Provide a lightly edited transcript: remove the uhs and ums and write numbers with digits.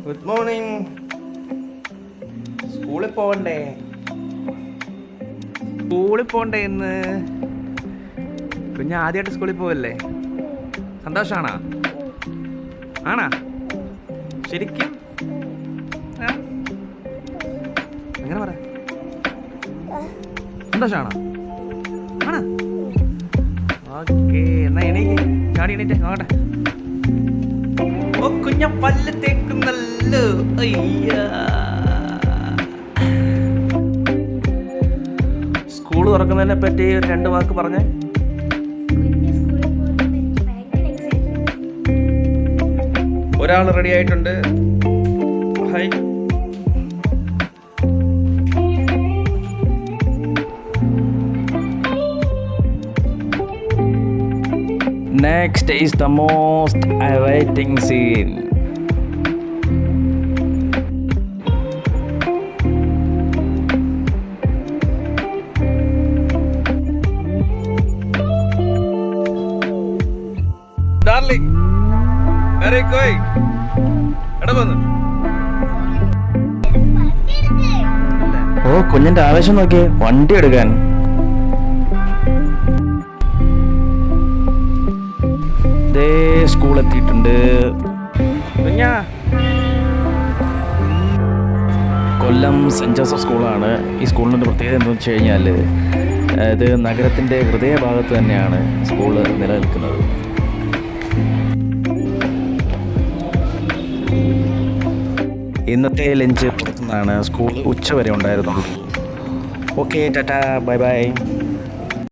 Good morning. സ്കൂളിൽ പോകണ്ടേ? ഇന്ന് കുഞ്ഞ് ആദ്യമായിട്ട് സ്കൂളിൽ പോവല്ലേ? സന്തോഷമാണോ? ആണാ? ശരിക്കും അങ്ങനെ പറ. സന്തോഷമാണോ? ആണോ? ഓക്കെ, എന്നാ എണീക്ക്. ചാടി എണീറ്റേ നോക്കട്ടെ. ഓ കുഞ്ഞ പല്ല് തേക്കുന്നല്ലോ. അയ്യാ, സ്കൂൾ തുറക്കുന്നതിനെ പറ്റി 2 വാക്ക് പറഞ്ഞേ. ഒരാൾ റെഡി ആയിട്ടുണ്ട്. Hi. Next is the most awaiting scene. Darling, where are you going? എടാ വന്ന്. ഓ കുഞ്ഞിന്റെ ആവേശം നോക്കിയേ, വണ്ടി എടുക്കാൻ. സ്കൂൾ എത്തിയിട്ടുണ്ട്. കൊല്ലം സെൻറ് ജോസഫ് സ്കൂളാണ്. ഈ സ്കൂളിൻ്റെ പ്രത്യേകത എന്താണെന്ന് വെച്ച് കഴിഞ്ഞാൽ ഇത് നഗരത്തിൻ്റെ ഹൃദയഭാഗത്ത് തന്നെയാണ് സ്കൂള് നിലനിൽക്കുന്നത്. ഇന്നത്തെ ലഞ്ച് പുറത്തുനിന്നാണ്. സ്കൂൾ ഉച്ച വരെ ഉണ്ടായിരുന്നുള്ളൂ. Okay, Tata, bye bye.